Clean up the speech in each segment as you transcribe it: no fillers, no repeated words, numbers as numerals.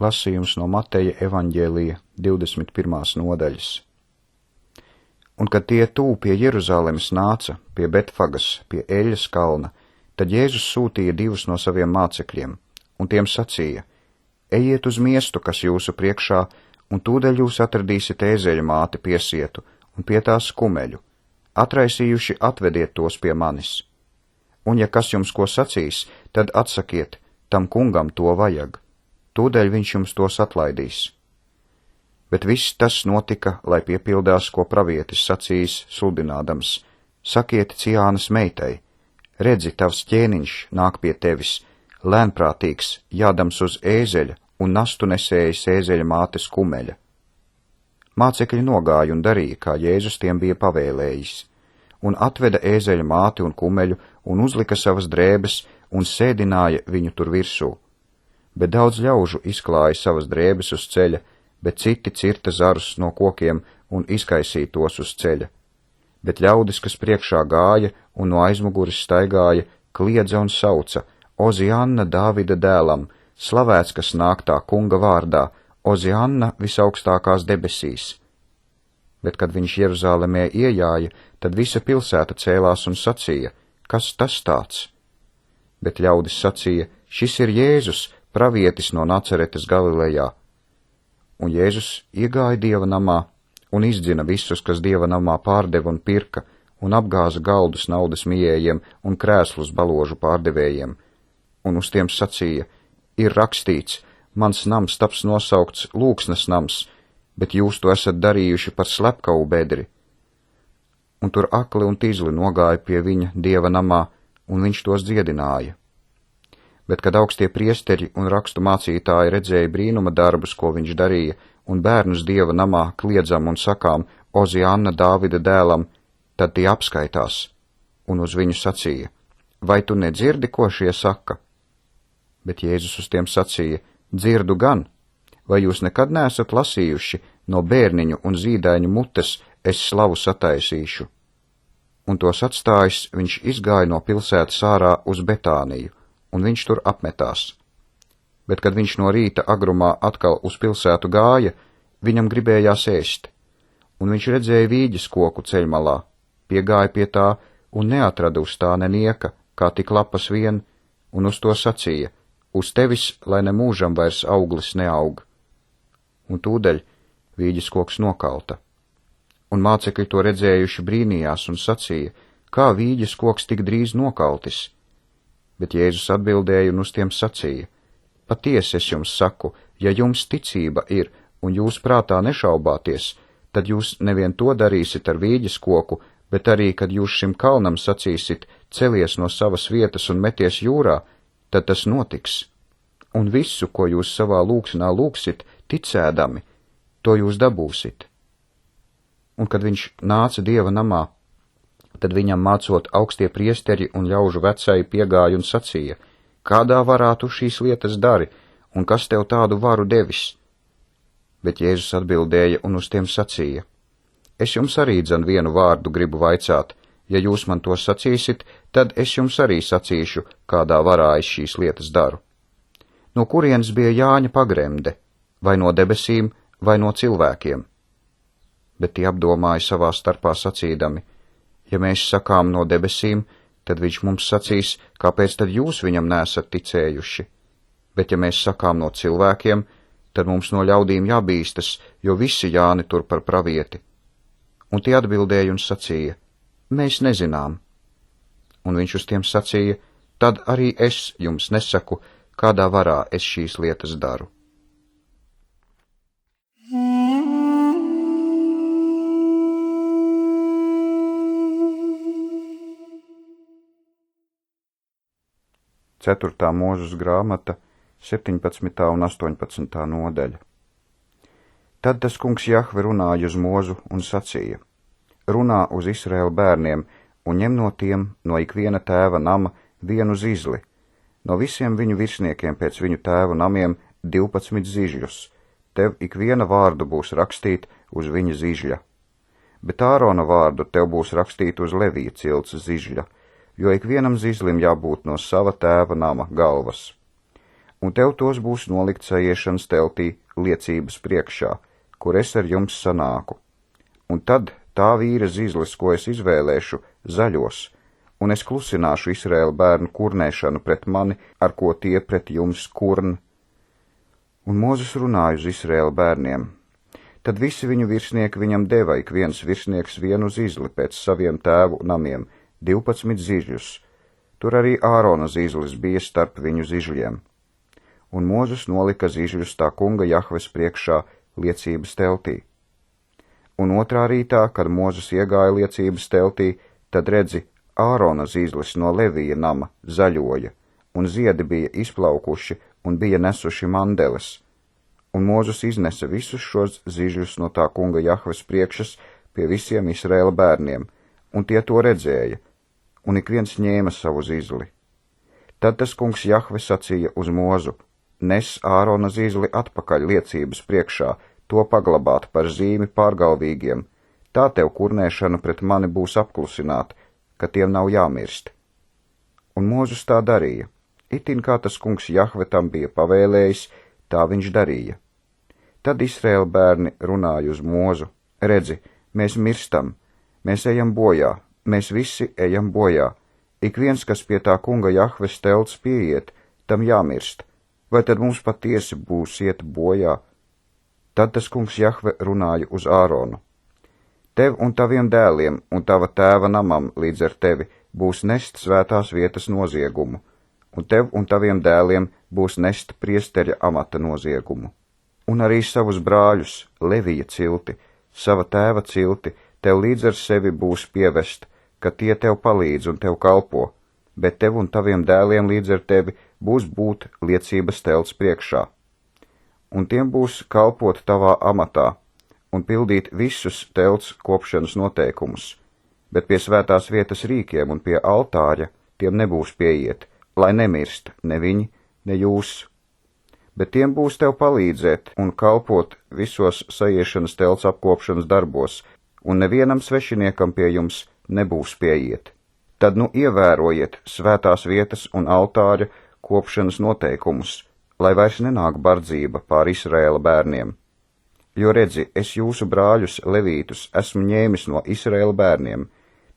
Lasījums no Mateja evaņģēlija 21. nodaļas. Un kad tie tuvu pie Jeruzalemes nāca, pie Betfagas, pie Eļas kalna, tad Jēzus sūtīja 2 no saviem mācekļiem, un tiem sacīja: Ejiet uz miestu, kas jūsu priekšā, un tūdaļ jūs atradīsiet ēzeļa māti piesietu, un pie tās kumeļu. Atraisījuši atvediet tos pie manis. Un ja kas jums ko sacīs, tad atsakiet, tam kungam to vajag. Tūdaļ viņš jums tos atlaidīs. Bet viss tas notika, lai piepildās, ko pravietis sacījis, sludinādams: Sakiet Ciānas meitai, redzi, tavs ķēniņš nāk pie tevis, lēnprātīgs, jādams uz ēzeļa un nastu nesējis ēzeļa mātes kumeļa. Mācekļi nogāja un darīja, kā Jēzus tiem bija pavēlējis, un atveda ēzeļa māti un kumeļu un uzlika savas drēbes un sēdināja viņu tur virsū. Bet daudz ļaužu izklāja savas drēbes uz ceļa, bet citi cirta zarus no kokiem un izkaisīja tos uz ceļa. Bet ļaudis, kas priekšā gāja un no aizmuguras staigāja, kliedza un sauca: Ozianna Dāvida dēlam, slavēts, kas nāk tā kunga vārdā, Ozianna visaugstākās debesīs. Bet, kad viņš Jeruzālemē iejāja, tad visa pilsēta cēlās un sacīja: Kas tas tāds? Bet ļaudis sacīja: Šis ir Jēzus, pravietis no Nacaretes Galilejā. Un Jēzus iegāja Dieva namā un izdzina visus, kas Dieva namā pārdeva un pirka, un apgāza galdus naudas mijējiem un krēslus baložu pārdevējiem. Un uz tiem sacīja: Ir rakstīts, mans nams taps nosaukts lūgsnes nams, bet jūs to esat darījuši par slepkavu bedri. Un tur akli un tīzli nogāja pie viņa Dieva namā, un viņš tos dziedināja. Bet, kad augstie priesteri un rakstu mācītāji redzēja brīnuma darbus, ko viņš darīja, un bērnus Dieva namā kliedzam un sakām: Ozianna Dāvida dēlam, tad tie apskaitās, un uz viņu sacīja: Vai tu nedzirdi, ko šie saka? Bet Jēzus uz tiem sacīja: Dzirdu gan, vai jūs nekad neesat lasījuši: No bērniņu un zīdaiņu mutes es slavu sataisīšu? Un tos atstājis, viņš izgāja no pilsētas ārā uz Betāniju, un viņš tur apmetās. Bet, kad viņš no rīta agrumā atkal uz pilsētu gāja, viņam gribējās ēst, un viņš redzēja vīģes koku ceļmalā, piegāja pie tā un neatrada uz tā nenieka, kā tik lapas vien, un uz to sacīja: Uz tevis, lai ne mūžam vairs auglis neaug. Un tūdaļ vīģes koks nokalta. Un mācekļi to redzējuši brīnījās un sacīja: Kā vīģes koks tik drīz nokaltis? Bet Jēzus atbildēja un uz tiem sacīja: Patiesi es jums saku, ja jums ticība ir un jūs prātā nešaubāties, tad jūs nevien to darīsit ar vīģes koku, bet arī, kad jūs šim kalnam sacīsit: Celies no savas vietas un meties jūrā, tad tas notiks. Un visu, ko jūs savā lūgšanā lūgsit, ticēdami, to jūs dabūsit. Un kad viņš nāca Dieva namā, tad viņam mācot augstie priesteri un ļaužu vecāji piegāja un sacīja: Kādā varā tu šīs lietas dari, un kas tev tādu varu devis? Bet Jēzus atbildēja un uz tiem sacīja: Es jums arī dzen vienu vārdu gribu vaicāt, ja jūs man to sacīsit, tad es jums arī sacīšu, kādā varā es šīs lietas daru. No kurienes bija Jāņa pagremde, vai no debesīm, vai no cilvēkiem? Bet tie apdomāja savā starpā sacīdami: Ja mēs sakām no debesīm, tad viņš mums sacīs, kāpēc tad jūs viņam nesat ticējuši? Bet ja mēs sakām no cilvēkiem, tad mums no ļaudīm jābīstas, jo visi Jāni tur par pravieti. Un tie atbildēja un sacīja: Mēs nezinām. Un viņš uz tiem sacīja: Tad arī es jums nesaku, kādā varā es šīs lietas daru. Ceturtā Mūzes grāmata, 17. un 18. nodaļa. Tad tas kungs Jahve runāja uz Mozu un sacīja: Runā uz Izraēla bērniem un ņem no tiem, no ikviena tēva nama, vienu zizli, no visiem viņu virsniekiem pēc viņu tēvu namiem 12 zižļus. Tev ikviena vārdu būs rakstīt uz viņa zižļa. Bet Ārona vārdu tev būs rakstīt uz Levija cilts zižļa, jo ikvienam zizlim jābūt no sava tēva nama galvas. un tev tos būs nolikt saiešanas teltī liecības priekšā, kur es ar jums sanāku. Un tad tā vīra zīzlis, ko es izvēlēšu, zaļos, un es klusināšu Izraēla bērnu kurnēšanu pret mani, ar ko tie pret jums kurn. Un Mūzes runāja uz Izraēla bērniem. Tad visi viņu virsnieki viņam deva, ik viens virsnieks vienu zīzli pēc saviem tēvu namiem, 12 zīžļus. Tur arī Ārona zīzlis bija starp viņu zīžļiem. Un Mūzes nolika zīžļus tā kunga Jahves priekšā liecības teltī. Un otrā rītā, kad Mūzes iegāja liecības teltī, tad redzi, Ārona zīzlis no Levija nama zaļoja, un ziedi bija izplaukuši un bija nesuši mandeles. Un Mūzes iznesa visus šos zīžļus no tā kunga Jahves priekšas pie visiem Izraēla bērniem, un tie to redzēja, un ik viens ņēma savu zīzli. Tad tas kungs Jahve sacīja uz Mūzu: nes Ārona zīzli atpakaļ liecības priekšā, to paglabāt par zīmi pārgalvīgiem, tā tev kurnēšana pret mani būs apklusināta, ka tiem nav jāmirst. Un Mūzes tā darīja. Itin kā tas kungs Jahve tam bija pavēlējis, tā viņš darīja. Tad Izraēla bērni runāja uz Mūzu: redzi, mēs mirstam, mēs ejam bojā, mēs visi ejam bojā. Ik viens, kas pie tā kunga Jahves telts pieiet, tam jāmirst. Vai tad mums patiesi būs iet bojā? Tad tas kungs Jahve runāja uz Āronu: tev un taviem dēliem un tava tēva namam līdz ar tevi būs nest svētās vietas noziegumu, un tev un taviem dēliem būs nest priesteļa amata noziegumu. Un arī savus brāļus, Levija cilti, sava tēva cilti, tev līdz ar sevi būs pievest, ka tie tev palīdz un tev kalpo, bet tev un taviem dēliem līdz ar tevi būs būt liecības telts priekšā. Un tiem būs kalpot tavā amatā un pildīt visus telts kopšanas noteikumus, bet pie svētās vietas rīkiem un pie altāra tiem nebūs pieiet, lai nemirst ne viņi, ne jūs. Bet tiem būs tev palīdzēt un kalpot visos saiešanas telts apkopšanas darbos, un nevienam svešiniekam pie jums nebūs pieiet. Tad nu ievērojiet svētās vietas un altāra kopšanas noteikumus, lai vairs nenāk bardzība pār Izraēla bērniem. Jo redzi, es jūsu brāļus levītus esmu ņēmis no Izraēla bērniem,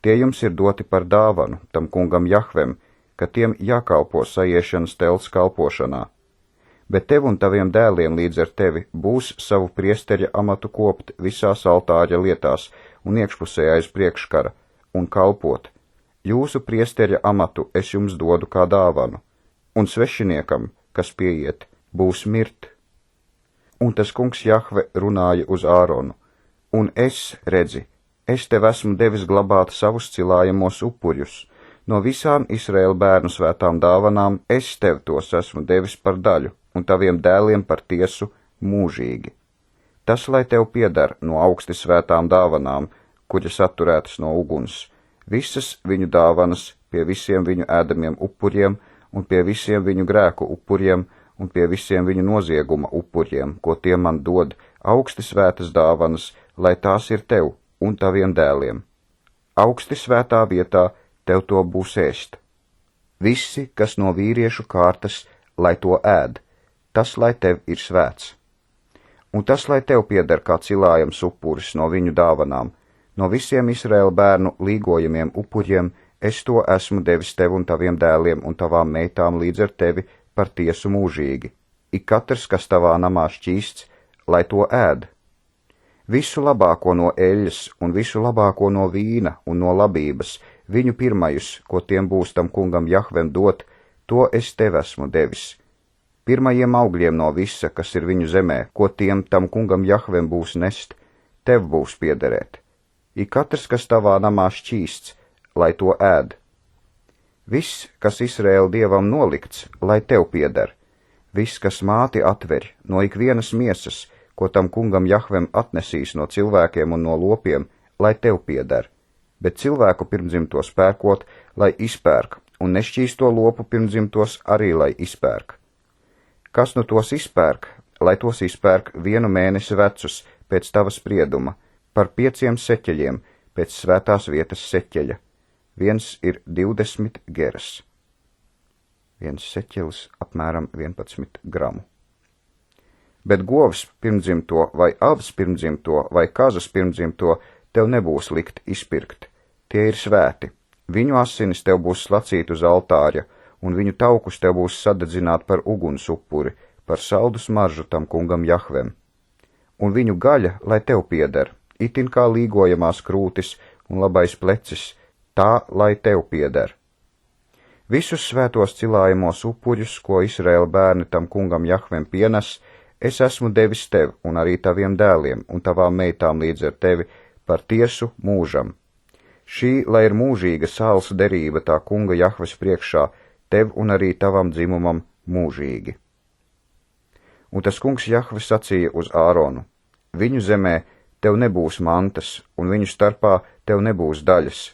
tie jums ir doti par dāvanu tam kungam Jahvem, ka tiem jākalpo saiešanas telts kalpošanā. Bet tev un taviem dēliem līdz ar tevi būs savu priesteļa amatu kopt visās altāra lietās un iekšpusē aiz priekškara un kalpot. Jūsu priesteļa amatu es jums dodu kā dāvanu, un svešiniekam, kas pieiet, būs mirt. Un tas kungs Jahve runāja uz Āronu: un es, redzi, es tev esmu devis glabāt savus cilājamos upurjus. No visām Izraēla bērnu svētām dāvanām es tev tos esmu devis par daļu, un taviem dēliem par tiesu mūžīgi. Tas, lai tev piedar no augsti svētām dāvanām, kuras atturētas no uguns, visas viņu dāvanas pie visiem viņu ēdamiem upuriem un pie visiem viņu grēku upuriem un pie visiem viņu nozieguma upuriem, ko tie man dod, augsti svētas dāvanas, lai tās ir tev un taviem dēliem. Augsti svētā vietā tev to būs ēst. Visi, kas no vīriešu kārtas, lai to ēd, tas, lai tev ir svēts. Un tas, lai tev pieder kā cilājams upuris no viņu dāvanām, no visiem Izraēla bērnu līgojamiem upuriem, es to esmu devis tev un taviem dēliem un tavām meitām līdz ar tevi par tiesu mūžīgi. Ik katrs, kas tavā namā šķīsts, lai to ēd. Visu labāko no eļļas un visu labāko no vīna un no labības, viņu pirmajus, ko tiem būs tam kungam Jahvem dot, to es tev esmu devis. Pirmajiem augļiem no visa, kas ir viņu zemē, ko tiem tam kungam Jahvem būs nest, tev būs piederēt. Ik katrs, kas tavā namā šķīsts, lai to ēd. Viss, kas Izraēla dievam nolikts, lai tev pieder. Viss, kas māti atver no ikvienas miesas, ko tam kungam Jahvem atnesīs no cilvēkiem un no lopiem, lai tev pieder. Bet cilvēku pirmdzimtos pērkot, lai izpērk, un nešķīsto lopu pirmdzimtos arī, lai izpērk. Kas nu tos izpērk, lai tos izpērk 1 mēnesi vecus pēc tava sprieduma, par 5 seķeļiem pēc svētās vietas seķeļa. 1 ir 20 geras. viens seķelis apmēram 11 gramu. Bet govs pirmdzimto vai avs pirmdzimto vai kazas pirmdzimto tev nebūs likt izpirkt. Tie ir svēti. Viņu asinis tev būs slacīt uz altāra, un viņu taukus tev būs sadedzināt par uguns upuri, par saldu smaržu tam kungam Jahvem. Un viņu gaļa, lai tev pieder, itin kā līgojamās krūtis un labais plecis, tā, lai tev pieder. Visus svētos cilājumos upuļus, ko Izraēla bērni tam kungam Jahvem pienes, es esmu devis tev un arī taviem dēliem un tavām meitām līdz ar tevi par tiesu mūžam. Šī, lai ir mūžīga sāls derība tā kunga Jahves priekšā, tev un arī tavam dzimumam mūžīgi. Un tas kungs Jahve sacīja uz Āronu: viņu zemē tev nebūs mantas, un viņu starpā tev nebūs daļas.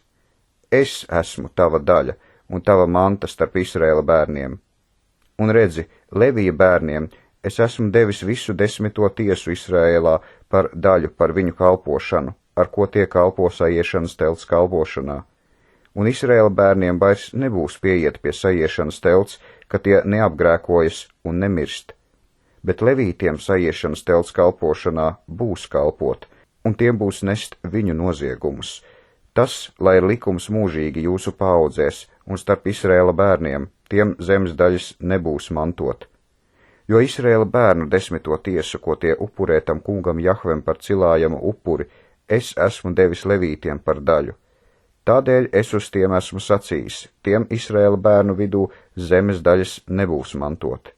Es esmu tava daļa un tava manta starp Izraēla bērniem. Un redzi, Levija bērniem es esmu devis visu 10. tiesu Izraēlā par daļu par viņu kalpošanu, ar ko tie kalpo sajiešanas telts kalpošanā. Un Izraēla bērniem vairs nebūs pieiet pie sajiešanas telts, ka tie neapgrēkojas un nemirst. Bet levītiem sajiešanas telts kalpošanā būs kalpot, un tiem būs nest viņu noziegumus. Tas, lai ir likums mūžīgi jūsu paaudzēs, un starp Izraēla bērniem, tiem zemes daļas nebūs mantot. Jo Izraēla bērnu 10. tiesu, ko tie upurē tam kungam Jahvem par cilājamu upuri, es esmu devis levītiem par daļu. Tādēļ es uz tiem esmu sacījis, tiem Izraēla bērnu vidū zemes daļas nebūs mantot.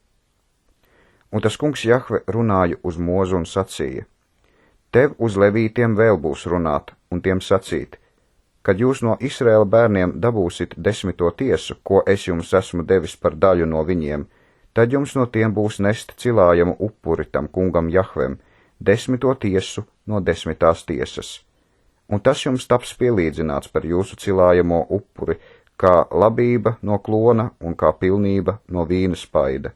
Un tas kungs Jahve runāja uz Mozu un sacīja: tev uz levītiem vēl būs runāt, un tiem sacīt: kad jūs no Izraēla bērniem dabūsit 10. tiesu, ko es jums esmu devis par daļu no viņiem, tad jums no tiem būs nest cilājamu upuri tam kungam Jahvem, 10. tiesu no 10. tiesas. Un tas jums taps pielīdzināts par jūsu cilājamo upuri, kā labība no klona un kā pilnība no vīna spaida.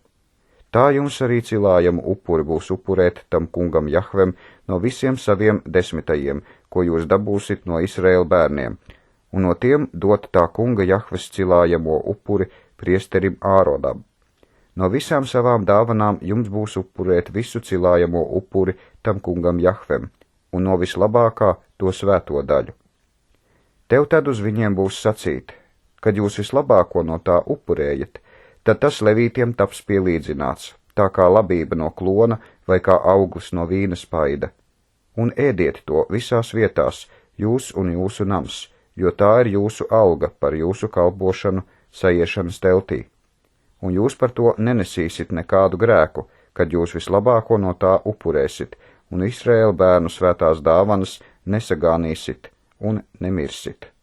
Tā jums arī cilājamu upuri būs upurēt tam kungam Jahvem no visiem saviem 10, ko jūs dabūsit no Izraēla bērniem, un no tiem dot tā kunga Jahves cilājamo upuri priesterim Āronam. No visām savām dāvanām jums būs upurēt visu cilājamo upuri tam kungam Jahvem, un no vislabākā to svēto daļu. Tev tad uz viņiem būs sacīt: kad jūs vislabāko no tā upurējat, tad tas levītiem taps pielīdzināts, tā kā labība no klona vai kā auglis no vīna spaida. Un ēdiet to visās vietās, jūs un jūsu nams, jo tā ir jūsu alga par jūsu kalpošanu sajiešanas teltī. Un jūs par to nenesīsit nekādu grēku, kad jūs vislabāko no tā upurēsit, un Izraēla bērnu svētās dāvanas nesagānīsit un nemirsit.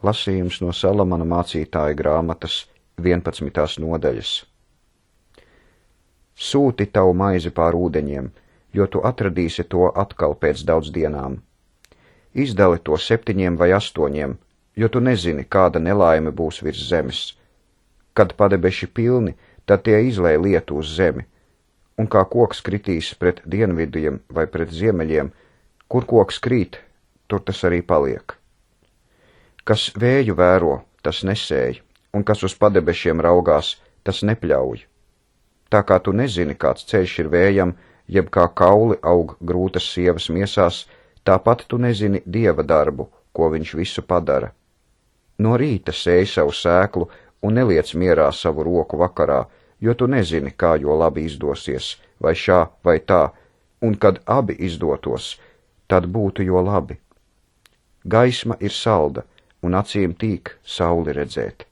Lasījums no Salamana mācītāja grāmatas 11. nodaļas. Sūti tavu maizi pār ūdeņiem, jo tu atradīsi to atkal pēc daudz dienām. Izdali to 7 vai 8, jo tu nezini, kāda nelaime būs virs zemes. Kad padebeši pilni, tad tie izlej lietu uz zemi, un kā koks kritīs pret dienvidiem vai pret ziemeļiem, kur koks krīt, tur tas arī paliek. Kas vēju vēro, tas nesēj, un kas uz padebešiem raugās, tas nepļauj. Tā kā tu nezini, kāds ceļš ir vējam, jeb kā kauli aug grūtas sievas miesās, tāpat tu nezini Dieva darbu, ko viņš visu padara. No rīta sēj savu sēklu un neliec mierā savu roku vakarā, jo tu nezini, kā jo labi izdosies, vai šā vai tā, un kad abi izdotos, tad būtu jo labi. Gaisma ir salda, un acīm tīk sauli redzēt.